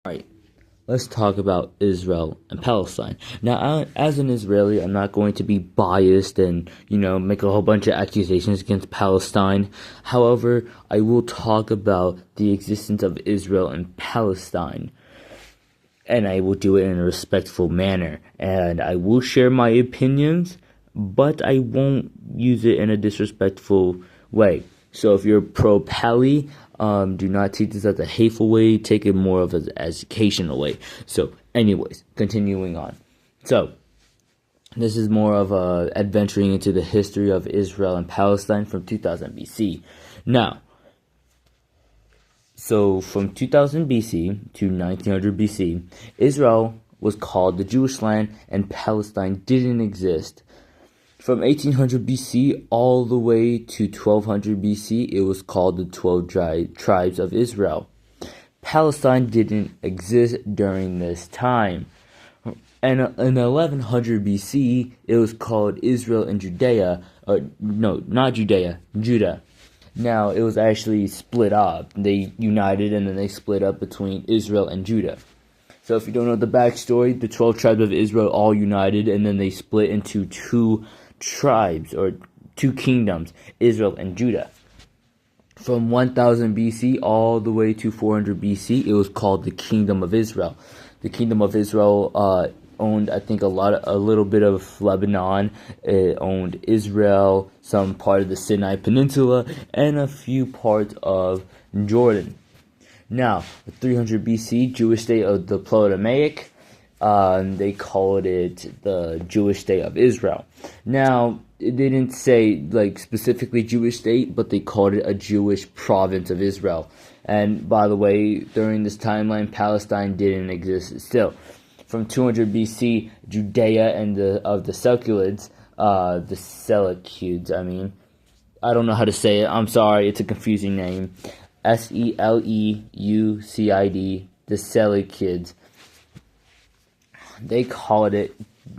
Alright, let's talk about Israel and Palestine. Now, as an Israeli, I'm not going to be biased and, make a whole bunch of accusations against Palestine. However, I will talk about the existence of Israel and Palestine. And I will do it in a respectful manner. And I will share my opinions, but I won't use it in a disrespectful way. So if you're pro-Pali, do not take this as a hateful way. Take it more of an educational way. So, anyways, continuing on. So, this is more of adventuring into the history of Israel and Palestine from 2000 BC. Now, so from 2000 BC to 1900 BC, Israel was called the Jewish land and Palestine didn't exist. From 1800 BC all the way to 1200 BC, it was called the 12 tribes of Israel. Palestine didn't exist during this time. And in 1100 BC, it was called Israel and Judea. No, not Judea, Judah. Now, it was actually split up. They united and then they split up between Israel and Judah. So if you don't know the backstory, the 12 tribes of Israel all united and then they split into two tribes or two kingdoms, Israel and Judah. From 1000 BC all the way to 400 BC, it was called the Kingdom of Israel. The Kingdom of Israel owned, I think, a little bit of Lebanon. It owned Israel, some part of the Sinai Peninsula, and a few parts of Jordan. Now, the 300 BC Jewish state of the Ptolemaic, they called it the Jewish state of Israel. Now, it didn't say specifically Jewish state, but they called it a Jewish province of Israel. And by the way, during this timeline, Palestine didn't exist still. From 200 BC, Judea and the Seleucids, I don't know how to say it. I'm sorry, it's a confusing name. Seleucid, the Seleucids. They called it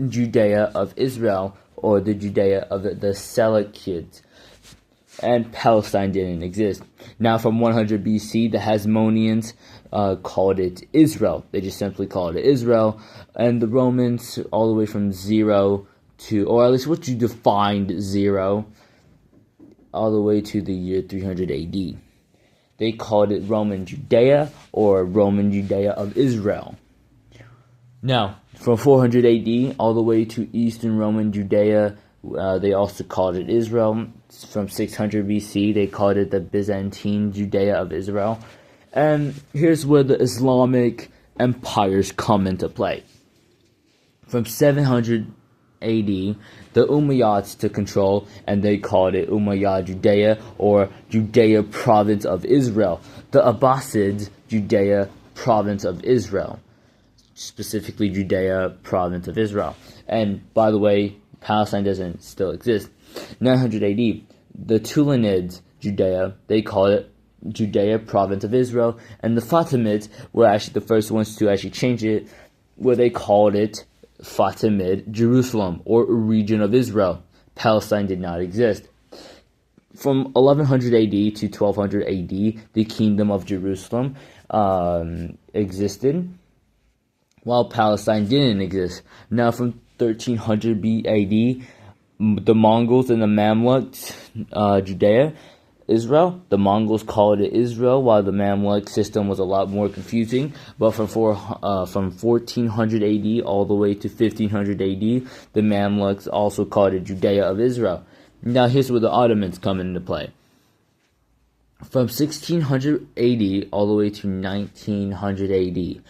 Judea of Israel, or the Judea of the Seleucids. And Palestine didn't exist. Now, from 100 BC, the Hasmoneans called it Israel. They just simply called it Israel. And the Romans, all the way from 0 to, or at least what you defined 0, all the way to the year 300 AD. They called it Roman Judea, or Roman Judea of Israel. Now, from 400 AD all the way to Eastern Roman Judea, they also called it Israel. From 600 BC, they called it the Byzantine Judea of Israel. And here's where the Islamic empires come into play. From 700 AD, the Umayyads took control, and they called it Umayyad Judea, or Judea province of Israel. The Abbasids, Judea province of Israel. Specifically, Judea province of Israel. And by the way, Palestine doesn't still exist. 900 AD, the Tulanids, Judea, they called it Judea province of Israel. And the Fatimids were actually the first ones to actually change it, where they called it Fatimid Jerusalem, or region of Israel. Palestine did not exist. From 1100 AD to 1200 AD, the Kingdom of Jerusalem existed, while Palestine didn't exist. Now, from 1300 AD, the Mongols and the Mamluks, Judea, Israel. The Mongols called it Israel, while the Mamluk system was a lot more confusing. But from 1400 AD all the way to 1500 AD, the Mamluks also called it Judea of Israel. Now, here's where the Ottomans come into play. From 1600 AD all the way to 1900 AD,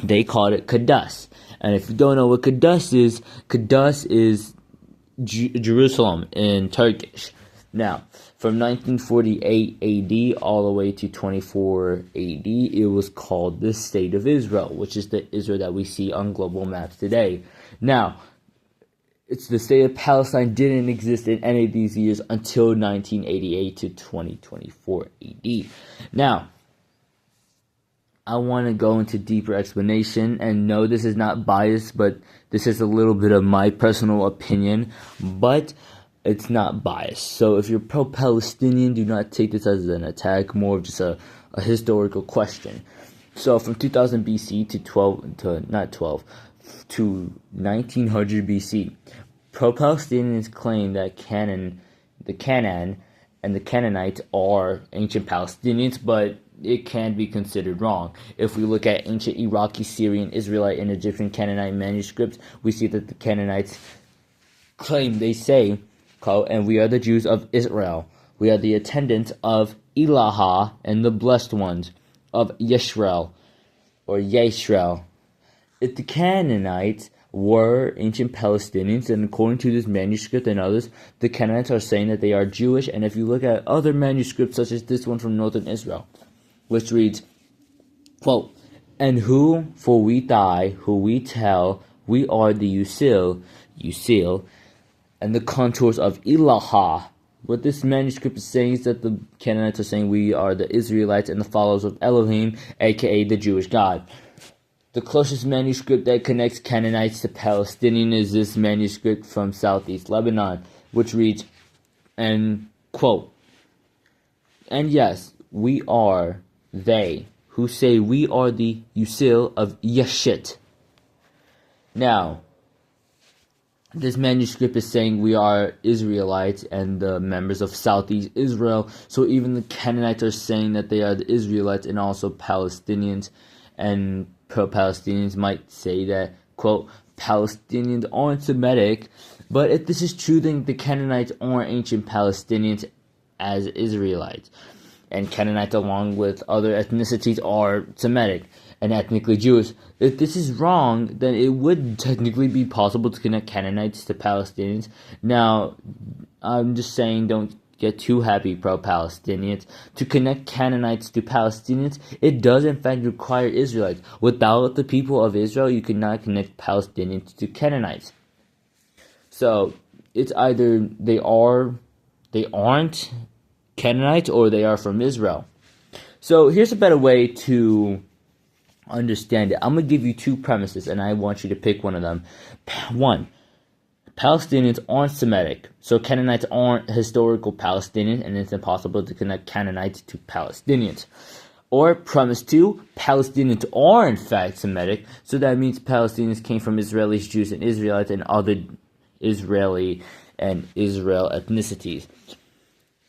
they called it Kudus. And if you don't know what Kudus is Jerusalem in Turkish. Now, from 1948 AD all the way to 24 AD, it was called the State of Israel, which is the Israel that we see on global maps today. Now, it's the state of Palestine didn't exist in any of these years until 1988 to 2024 AD. Now, I want to go into deeper explanation, and no, this is not biased, but this is a little bit of my personal opinion, but it's not biased. So if you're pro-Palestinian, do not take this as an attack, more of just a historical question. So from 2000 BC to 1900 BC, pro-Palestinians claim that the Canaan and the Canaanites are ancient Palestinians, but it can be considered wrong. If we look at ancient Iraqi, Syrian, Israelite, and Egyptian Canaanite manuscripts, we see that the Canaanites claim, they say, and we are the Jews of Israel. We are the attendants of Elah and the blessed ones of Yisrael, or Yisrael. If the Canaanites were ancient Palestinians, and according to this manuscript and others, the Canaanites are saying that they are Jewish. And if you look at other manuscripts, such as this one from northern Israel, which reads, quote, "And who, for we die, who we tell, we are the Usil, and the contours of Elah." What this manuscript is saying is that the Canaanites are saying we are the Israelites and the followers of Elohim, aka the Jewish God. The closest manuscript that connects Canaanites to Palestinian is this manuscript from southeast Lebanon, which reads, and quote, "And yes, we are they who say we are the Usil of Yeshit." Now, this manuscript is saying we are Israelites and the members of southeast Israel, so even the Canaanites are saying that they are the Israelites and also Palestinians, and pro-Palestinians might say that, quote, Palestinians aren't Semitic, but if this is true, then the Canaanites aren't ancient Palestinians as Israelites. And Canaanites, along with other ethnicities, are Semitic and ethnically Jewish. If this is wrong, then it would technically be possible to connect Canaanites to Palestinians. Now, I'm just saying, don't get too happy, pro-Palestinians. To connect Canaanites to Palestinians, it does in fact require Israelites. Without the people of Israel, you cannot connect Palestinians to Canaanites. So it's either they aren't Canaanites, or they are from Israel. So here's a better way to understand it. I'm going to give you two premises, and I want you to pick one of them. One, Palestinians aren't Semitic, so Canaanites aren't historical Palestinians, and it's impossible to connect Canaanites to Palestinians. Or premise two, Palestinians are in fact Semitic, so that means Palestinians came from Israelis, Jews, and Israelites, and other Israeli and Israel ethnicities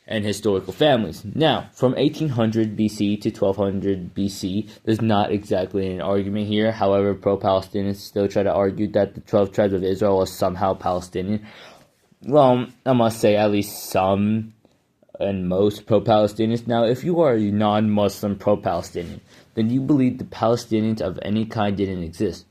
and historical families. Now, from 1800 BC to 1200 BC, there's not exactly an argument here. However, pro-Palestinians still try to argue that the 12 tribes of Israel are somehow Palestinian. Well, I must say at least some and most pro-Palestinians. Now, if you are a non-Muslim pro-Palestinian, then you believe the Palestinians of any kind didn't exist.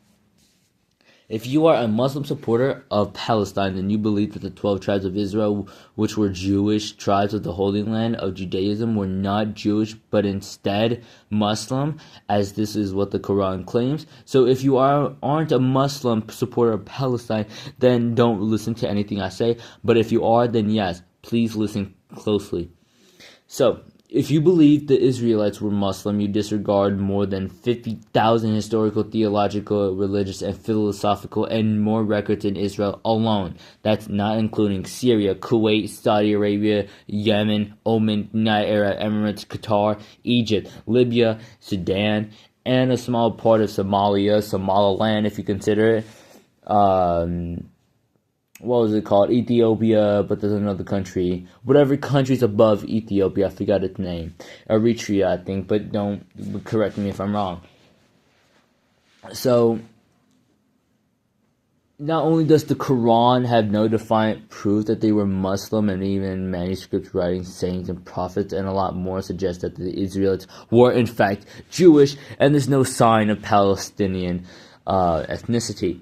If you are a Muslim supporter of Palestine, then you believe that the 12 tribes of Israel, which were Jewish tribes of the Holy Land of Judaism, were not Jewish, but instead Muslim, as this is what the Quran claims. So if you aren't a Muslim supporter of Palestine, then don't listen to anything I say. But if you are, then yes, please listen closely. So, if you believe the Israelites were Muslim, you disregard more than 50,000 historical, theological, religious, and philosophical, and more records in Israel alone. That's not including Syria, Kuwait, Saudi Arabia, Yemen, Oman, United Arab Emirates, Qatar, Egypt, Libya, Sudan, and a small part of Somalia, Somaliland, if you consider it. What was it called? Ethiopia, but there's another country. Whatever country's above Ethiopia, I forgot its name. Eritrea, I think, but don't correct me if I'm wrong. So, not only does the Quran have no definite proof that they were Muslim, and even manuscripts writing saints and prophets and a lot more suggest that the Israelites were in fact Jewish, and there's no sign of Palestinian ethnicity.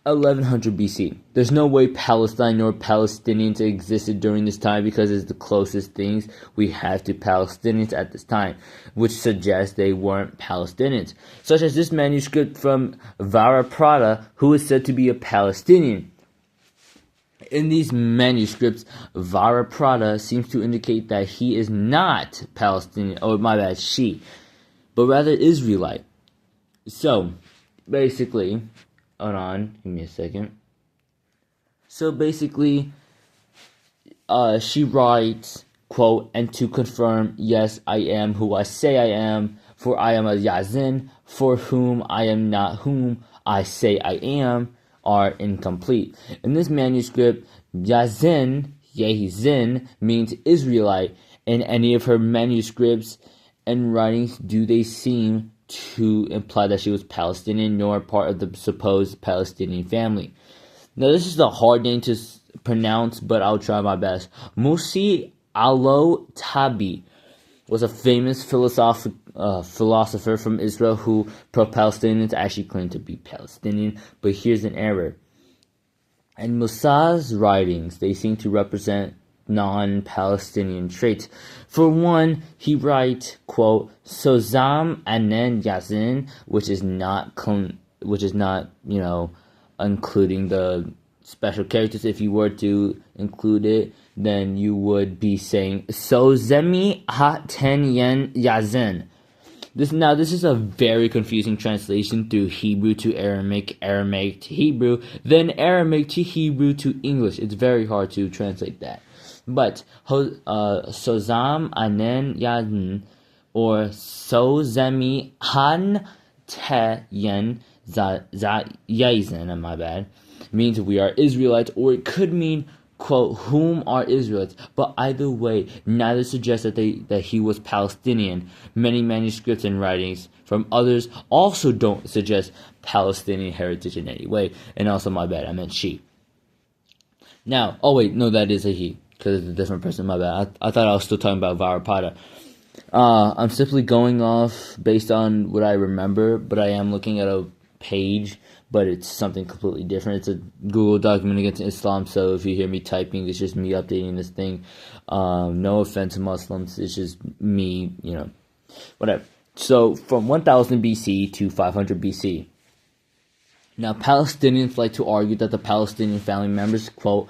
1100 BC. There's no way Palestine nor Palestinians existed during this time, because it's the closest things we have to Palestinians at this time, which suggests they weren't Palestinians. Such as this manuscript from Varaprada, who is said to be a Palestinian. In these manuscripts, Varaprada seems to indicate that he is not Palestinian, she, but rather Israelite. So, basically, hold on, give me a second. So basically, she writes, quote, "And to confirm, yes, I am who I say I am, for I am a Yazin, for whom I am not whom I say I am, are incomplete. In this manuscript, Yazin, Yehizin, means Israelite. In any of her manuscripts and writings do they seem to imply that she was Palestinian, nor part of the supposed Palestinian family. Now, this is a hard name to pronounce, but I'll try my best. Musi Tabi was a famous philosopher from Israel who pro-Palestinians actually claim to be Palestinian, but here's an error. In Musa's writings, they seem to represent non-Palestinian traits. For one, he writes, quote, Sozam Anen Yazin, which is not, including the special characters. If you were to include it, then you would be saying Sozemi Haten Yen Yazin. This is a very confusing translation through Hebrew to Aramaic, Aramaic to Hebrew, then Aramaic to Hebrew to English. It's very hard to translate that. But Sozam Anen Yazin or Sozemi Han Te Yen Yazin, my bad, means we are Israelites, or it could mean, quote, whom are Israelites. But either way, neither suggests that he was Palestinian. Many manuscripts and writings from others also don't suggest Palestinian heritage in any way. And also, my bad, I meant she. Now, oh wait, no, that is a he, because it's a different person, my bad. I thought I was still talking about Varapada. I'm simply going off based on what I remember, but I am looking at a page, but it's something completely different. It's a Google document against Islam, so if you hear me typing, it's just me updating this thing. No offense to Muslims, it's just me, whatever. So, from 1000 BC to 500 BC. Now, Palestinians like to argue that the Palestinian family members, quote,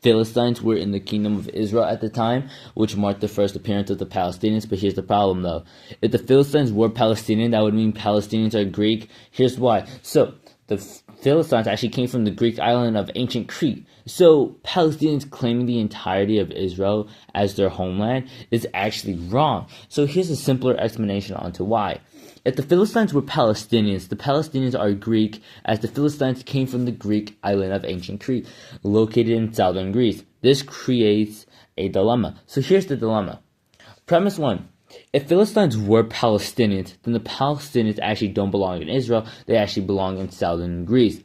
Philistines were in the kingdom of Israel at the time, which marked the first appearance of the Palestinians. But here's the problem, though. If the Philistines were Palestinian, that would mean Palestinians are Greek. Here's why. So, the Philistines actually came from the Greek island of ancient Crete. So, Palestinians claiming the entirety of Israel as their homeland is actually wrong. So, here's a simpler explanation onto why. If the Philistines were Palestinians, the Palestinians are Greek, as the Philistines came from the Greek island of ancient Crete, located in southern Greece. This creates a dilemma. So here's the dilemma. Premise 1. If Philistines were Palestinians, then the Palestinians actually don't belong in Israel. They actually belong in southern Greece.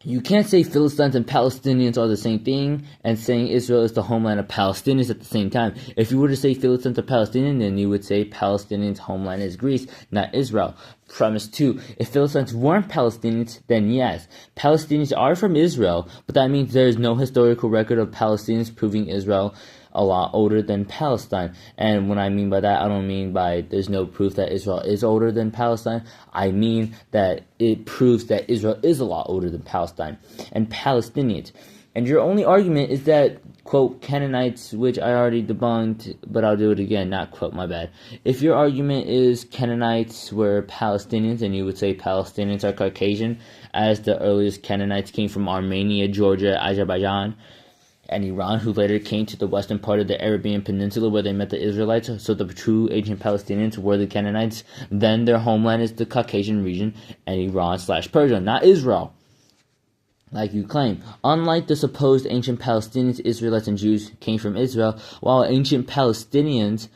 You can't say Philistines and Palestinians are the same thing and saying Israel is the homeland of Palestinians at the same time. If you were to say Philistines are Palestinian, then you would say Palestinians' homeland is Greece, not Israel. Premise 2. If Philistines weren't Palestinians, then yes, Palestinians are from Israel, but that means there is no historical record of Palestinians proving Israel a lot older than Palestine. And what I mean by that, I don't mean by there's no proof that Israel is older than Palestine. I mean that it proves that Israel is a lot older than Palestine and Palestinians. And your only argument is that, quote, Canaanites, which I already debunked, but I'll do it again, not quote, my bad. If your argument is Canaanites were Palestinians, then you would say Palestinians are Caucasian, as the earliest Canaanites came from Armenia, Georgia, Azerbaijan, and Iran, who later came to the western part of the Arabian Peninsula where they met the Israelites. So the true ancient Palestinians were the Canaanites. Then their homeland is the Caucasian region and Iran/Persia, not Israel, like you claim. Unlike the supposed ancient Palestinians, Israelites and Jews came from Israel, while ancient Palestinians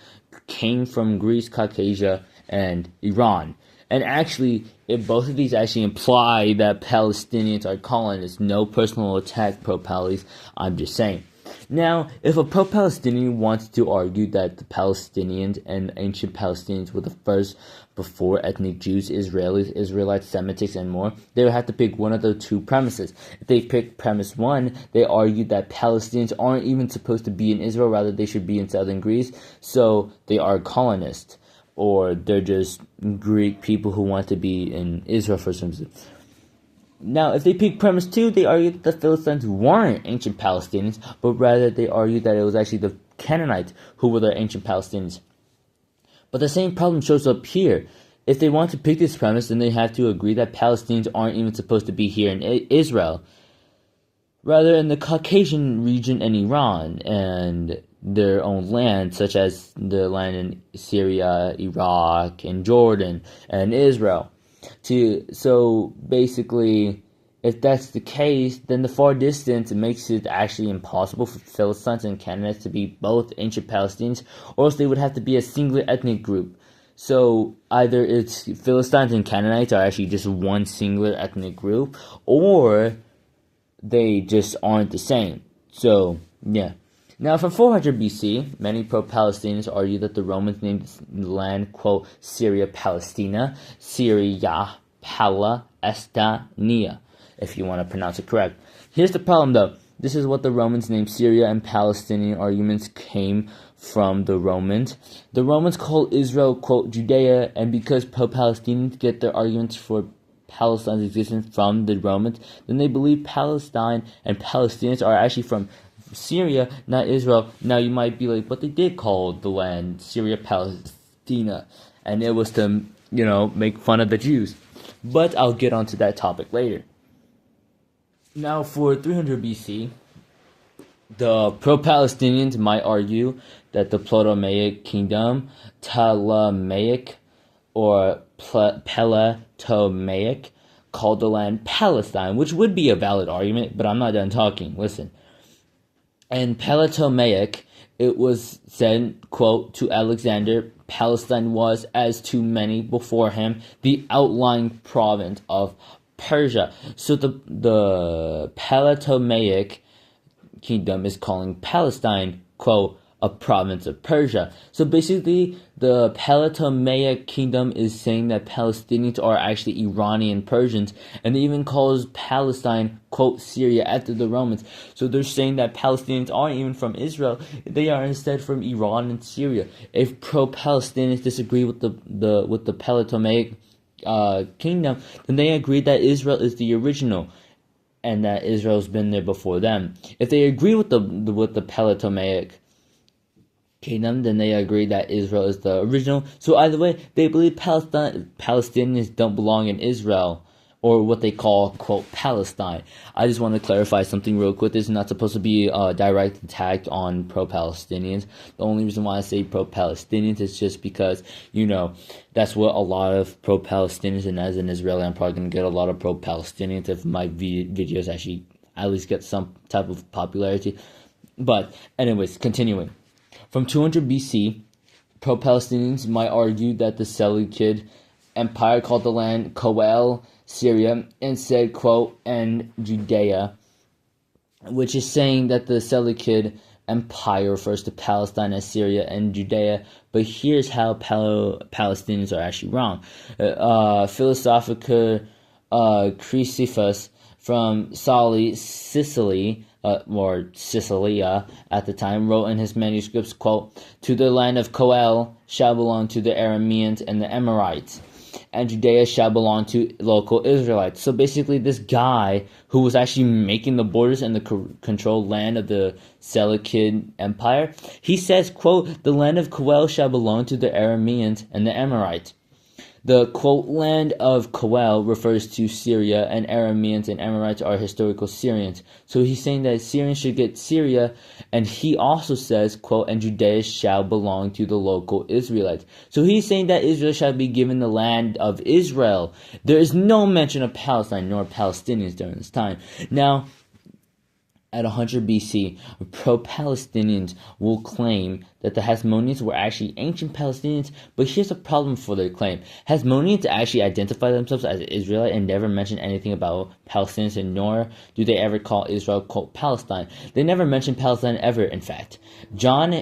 came from Greece, Caucasia, and Iran. And actually, if both of these actually imply that Palestinians are colonists, no personal attack, Pro-Palis, I'm just saying. Now, if a pro-Palestinian wants to argue that the Palestinians and ancient Palestinians were the first before ethnic Jews, Israelis, Israelites, Semitics, and more, they would have to pick one of the two premises. If they pick premise 1, they argue that Palestinians aren't even supposed to be in Israel, rather they should be in southern Greece, so they are colonists. Or they're just Greek people who want to be in Israel for some reason. Now, if they pick premise 2, they argue that the Philistines weren't ancient Palestinians, but rather they argue that it was actually the Canaanites who were the ancient Palestinians. But the same problem shows up here. If they want to pick this premise, then they have to agree that Palestinians aren't even supposed to be here in Israel, rather in the Caucasian region and Iran, and their own land, such as the land in Syria, Iraq, and Jordan, and Israel. So basically, if that's the case, then the far distance makes it actually impossible for Philistines and Canaanites to be both ancient Palestinians, or else they would have to be a singular ethnic group. So either it's Philistines and Canaanites are actually just one singular ethnic group, or they just aren't the same. So, yeah. Now, from 400 BC, many pro-Palestinians argue that the Romans named the land, quote, Syria Palestina, Syria Palestania, if you want to pronounce it correct. Here's the problem, though. This is what the Romans named Syria, and Palestinian arguments came from the Romans. The Romans called Israel, quote, Judea, and because pro-Palestinians get their arguments for Palestine's existence from the Romans, then they believe Palestine and Palestinians are actually from Syria, not Israel. Now you might be like, but they did call the land Syria Palestina, and it was to, make fun of the Jews. But I'll get onto that topic later. Now for 300 BC, the pro-Palestinians might argue that the Ptolemaic kingdom, Ptolemaic or Ptolemaic, called the land Palestine, which would be a valid argument, but I'm not done talking. Listen. And Ptolemaic, it was said, quote, to Alexander, Palestine was, as to many before him, the outlying province of Persia. So the Ptolemaic kingdom is calling Palestine, quote, a province of Persia. So basically, the Ptolemaic kingdom is saying that Palestinians are actually Iranian Persians, and it even calls Palestine, quote, Syria, after the Romans. So they're saying that Palestinians aren't even from Israel; they are instead from Iran and Syria. If pro-Palestinians disagree with the Ptolemaic kingdom, then they agree that Israel is the original, and that Israel's been there before them. If they agree with the Ptolemaic kingdom, then they agree that Israel is the original. So either way, they believe Palestinians don't belong in Israel, or what they call, quote, Palestine. I just want to clarify something real quick. This is not supposed to be a direct attack on pro-Palestinians. The only reason why I say pro-Palestinians is just because, that's what a lot of pro-Palestinians, and as an Israeli, I'm probably going to get a lot of pro-Palestinians if my videos actually at least get some type of popularity. But anyways, continuing. From 200 BC, pro-Palestinians might argue that the Seleucid Empire called the land Coel, Syria, and said, quote, and Judea, which is saying that the Seleucid Empire refers to Palestine as Syria and Judea. But here's how Palestinians are actually wrong. Philosopher Chrysippus from Sicily, or Sicilia at the time, wrote in his manuscripts, quote, to the land of Coel shall belong to the Arameans and the Amorites, and Judea shall belong to local Israelites. So basically, this guy who was actually making the borders and the controlled land of the Seleucid Empire, he says, quote, the land of Coel shall belong to the Arameans and the Amorites. The, quote, land of Coel refers to Syria, and Arameans and Amorites are historical Syrians. So he's saying that Syrians should get Syria, and he also says, quote, and Judea shall belong to the local Israelites. So he's saying that Israel shall be given the land of Israel. There is no mention of Palestine nor Palestinians during this time. Now, at 100 BC, pro-Palestinians will claim that the Hasmoneans were actually ancient Palestinians, but here's a problem for their claim. Hasmoneans actually identify themselves as Israelite and never mention anything about Palestinians, and nor do they ever call Israel, quote, Palestine. They never mention Palestine ever, in fact. This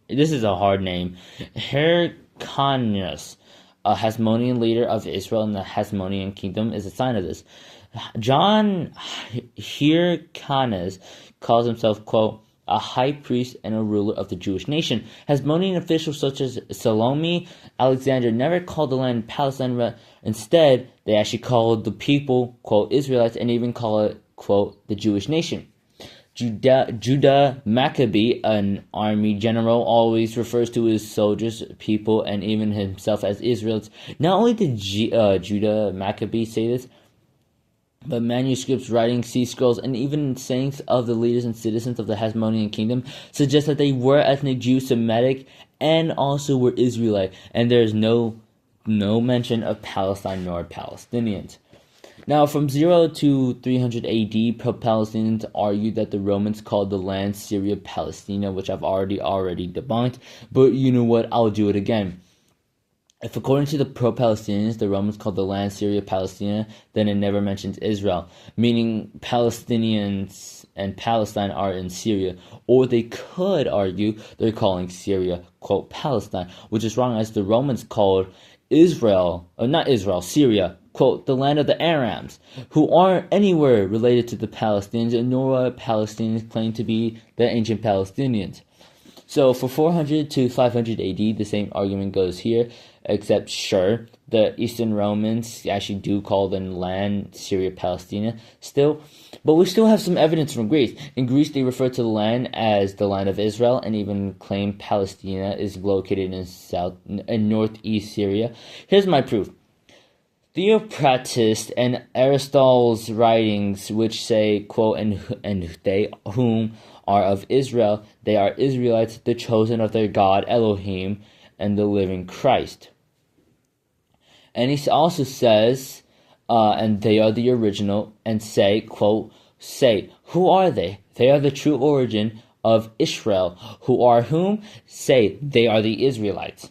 is a hard name, Hyrcanus, a Hasmonean leader of Israel in the Hasmonean kingdom, is a sign of this. John Hyrcanus calls himself, quote, a high priest and a ruler of the Jewish nation. Hasmonean officials such as Salome Alexander never called the land Palestine. Instead, they actually called the people, quote, Israelites, and even call it, quote, the Jewish nation. Judah Maccabee, an army general, always refers to his soldiers, people, and even himself as Israelites. Not only did Judah Maccabee say this, but manuscripts, writings, sea scrolls, and even sayings of the leaders and citizens of the Hasmonean kingdom suggest that they were ethnic Jews, Semitic, and also were Israelite, and there is no mention of Palestine nor Palestinians. Now, from 0 to 300 AD, pro-Palestinians argued that the Romans called the land Syria Palestina, which I've already debunked, but you know what, I'll do it again. If according to the pro-Palestinians, the Romans called the land Syria Palestina, then it never mentions Israel, meaning Palestinians and Palestine are in Syria. Or they could argue they're calling Syria, quote, Palestine, which is wrong, as the Romans called Syria, quote, the land of the Arams, who aren't anywhere related to the Palestinians, nor are Palestinians claim to be the ancient Palestinians. So for 400 to 500 AD, the same argument goes here, except sure, the Eastern Romans actually do call the land Syria Palestina still, but we still have some evidence from Greece. In Greece, they refer to the land as the land of Israel, and even claim Palestina is located in northeast Syria. Here's my proof. Theopratus and Aristotle's writings, which say, quote, and they whom are of Israel, they are Israelites, the chosen of their God Elohim, and the living Christ. And he also says, and they are the original, and say, quote, say, who are they? They are the true origin of Israel. Who are whom? Say, they are the Israelites.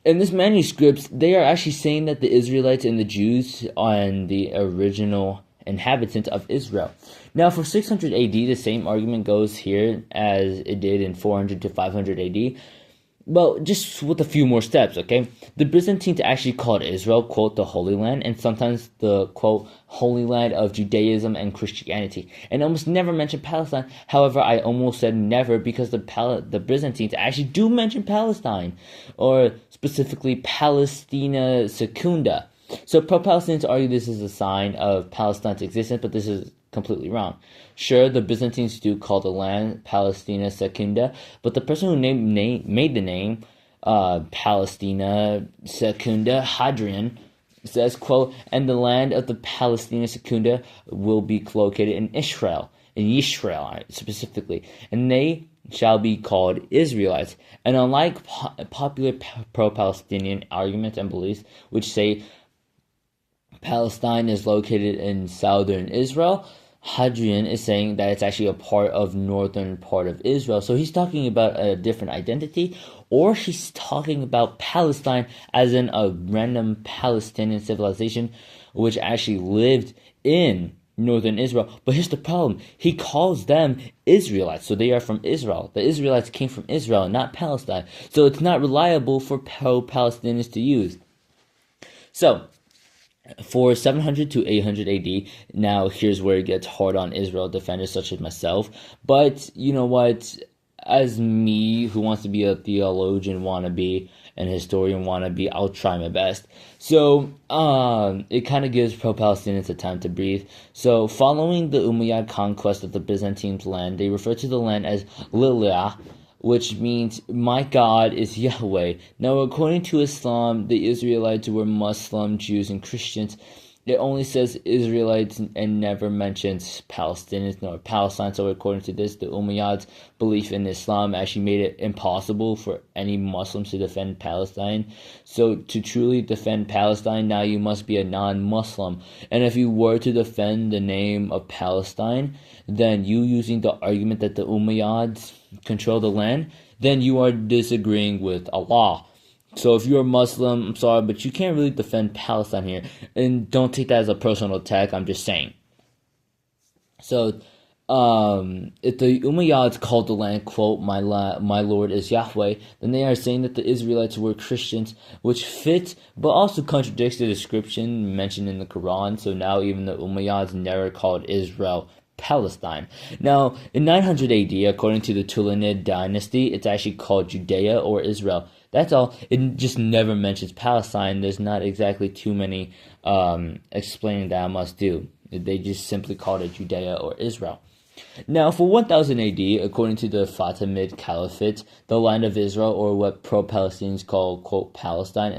In this manuscripts, they are actually saying that the Israelites and the Jews are the original inhabitants of Israel. Now, for 600 AD, the same argument goes here as it did in 400 to 500 AD. Well, just with a few more steps, okay? The Byzantines actually called Israel, quote, the Holy Land, and sometimes the, quote, Holy Land of Judaism and Christianity, and almost never mentioned Palestine. However, I almost said never because the Byzantines actually do mention Palestine, or specifically Palestina Secunda. So pro-Palestinians argue this is a sign of Palestine's existence, but this is completely wrong. Sure, the Byzantines do call the land Palestina Secunda, but the person who made the name Palestina Secunda, Hadrian, says, quote, and the land of the Palestina Secunda will be located in Israel specifically, and they shall be called Israelites. And unlike popular pro-Palestinian arguments and beliefs, which say Palestine is located in southern Israel, Hadrian is saying that it's actually a part of northern part of Israel. So he's talking about a different identity, or he's talking about Palestine as in a random Palestinian civilization which actually lived in northern Israel. But here's the problem. He calls them Israelites. So they are from Israel. The Israelites came from Israel, not Palestine. So it's not reliable for pro-Palestinians to use. So for 700 to 800 AD, now here's where it gets hard on Israel defenders such as myself. But you know what? As me, who wants to be a theologian wannabe and historian wannabe, I'll try my best. So it kind of gives pro-Palestinians a time to breathe. So following the Umayyad conquest of the Byzantine land, they refer to the land as Lilia, which means my God is Yahweh. Now, according to Islam, the Israelites were Muslim, Jews, and Christians. It only says Israelites and never mentions Palestinians nor Palestine. So according to this, the Umayyads' belief in Islam actually made it impossible for any Muslims to defend Palestine. So to truly defend Palestine, now you must be a non-Muslim. And if you were to defend the name of Palestine, then you using the argument that the Umayyads control the land, then you are disagreeing with Allah. So if you're a Muslim, I'm sorry, but you can't really defend Palestine here. And don't take that as a personal attack, I'm just saying. So, if the Umayyads called the land, quote, my Lord is Yahweh, then they are saying that the Israelites were Christians, which fits, but also contradicts the description mentioned in the Quran. So now even the Umayyads never called Israel Palestine. Now, in 900 AD, according to the Tulunid dynasty, it's actually called Judea or Israel. That's all. It just never mentions Palestine. There's not exactly too many explaining that I must do. They just simply called it Judea or Israel. Now, for 1000 AD, according to the Fatimid Caliphate, the land of Israel, or what pro-Palestinians call, quote, Palestine,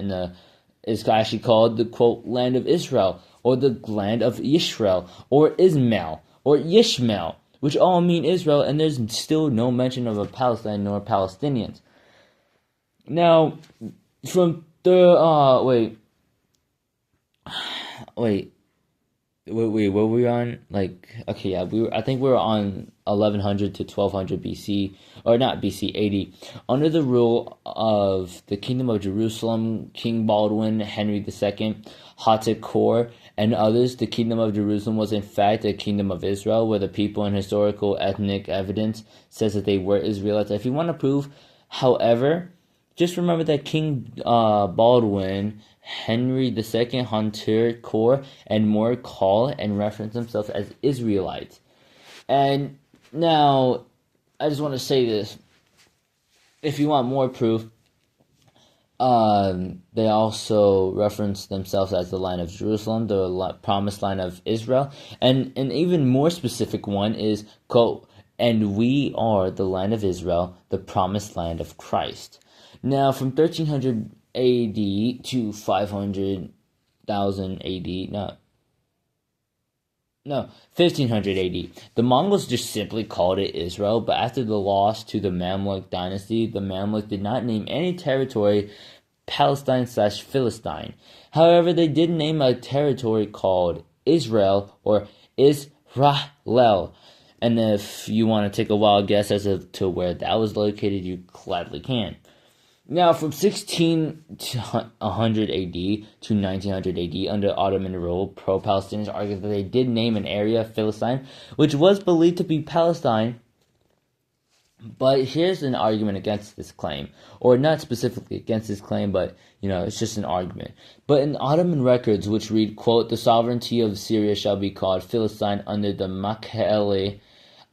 is actually called the, quote, land of Israel, or the land of Yisrael, or Ismail, or Yishmael, which all mean Israel, and there's still no mention of a Palestine nor Palestinians. Now, from the wait, what were we on? I think we were on 1100 to 1200 BC, or not BC, AD. Under the rule of the Kingdom of Jerusalem, King Baldwin, Henry II, Hatekor, and others, the Kingdom of Jerusalem was in fact a Kingdom of Israel, where the people and historical ethnic evidence says that they were Israelites. If you want to prove, however, just remember that King Baldwin, Henry II, Hunter Core, and more call and reference themselves as Israelites. And now, I just want to say this. If you want more proof, they also reference themselves as the line of Jerusalem, the promised line of Israel. And an even more specific one is, quote, "And we are the land of Israel, the promised land of Christ." Now, from 1300 AD to 500,000 AD, 1500 AD, the Mongols just simply called it Israel, but after the loss to the Mamluk dynasty, the Mamluk did not name any territory Palestine/Philistine. However, they did name a territory called Israel, or Israel. And if you want to take a wild guess as to where that was located, you gladly can. Now, from 1600 AD to 1900 AD, under Ottoman rule, pro-Palestinians argued that they did name an area Philistine, which was believed to be Palestine. But here's an argument against this claim, or not specifically against this claim, but, it's just an argument. But in Ottoman records, which read, quote, "The sovereignty of Syria shall be called Philistine under the Makkeli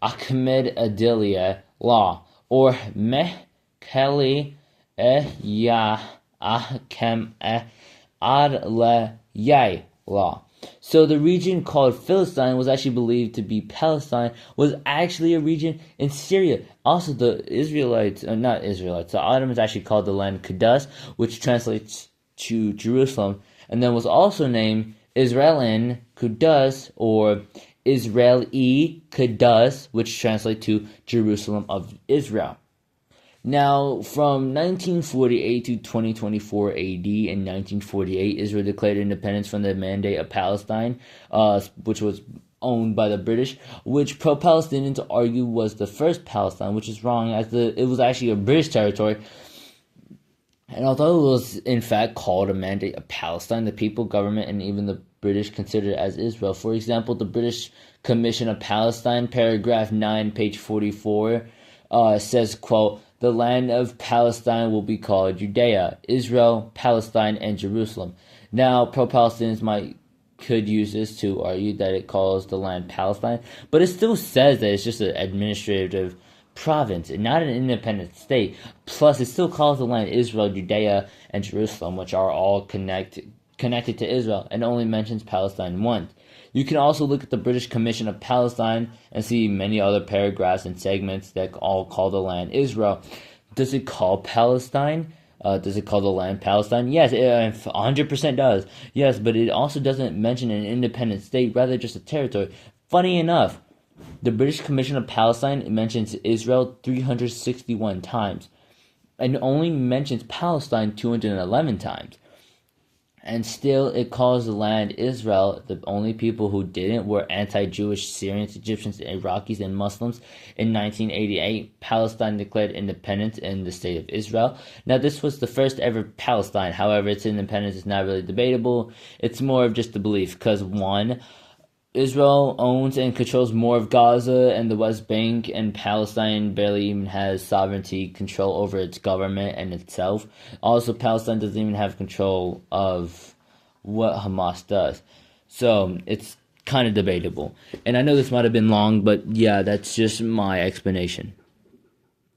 Ahmed Adiliya law, or Mehkeli Ahkem Adliyah law." So the region called Philistine was actually believed to be Palestine, was actually a region in Syria. Also, the the Ottomans actually called the land Kudus, which translates to Jerusalem, and then was also named Israelin Kudus, or Israeli Kudus, which translates to Jerusalem of Israel. Now, from 1948 to 2024 AD, in 1948, Israel declared independence from the Mandate of Palestine, which was owned by the British, which pro-Palestinians argue was the first Palestine, which is wrong, as it was actually a British territory. And although it was in fact called a Mandate of Palestine, the people, government, and even the British considered it as Israel. For example, the British Commission of Palestine, paragraph 9, page 44, says, quote, "The land of Palestine will be called Judea, Israel, Palestine, and Jerusalem." Now, pro-Palestinians could use this to argue that it calls the land Palestine, but it still says that it's just an administrative province and not an independent state. Plus, it still calls the land Israel, Judea, and Jerusalem, which are all connected to Israel, and only mentions Palestine once. You can also look at the British Commission of Palestine and see many other paragraphs and segments that all call the land Israel. Does it call Palestine? Does it call the land Palestine? Yes, it 100% does. Yes, but it also doesn't mention an independent state, rather just a territory. Funny enough, the British Commission of Palestine mentions Israel 361 times and only mentions Palestine 211 times. And still, it calls the land Israel. The only people who didn't were anti-Jewish Syrians, Egyptians, Iraqis, and Muslims. In 1988, Palestine declared independence in the state of Israel. Now, this was the first ever Palestine. However, its independence is not really debatable. It's more of just a belief, because one, Israel owns and controls more of Gaza and the West Bank, and Palestine barely even has sovereignty control over its government and itself. Also, Palestine doesn't even have control of what Hamas does. So, it's kind of debatable. And I know this might have been long, but yeah, that's just my explanation.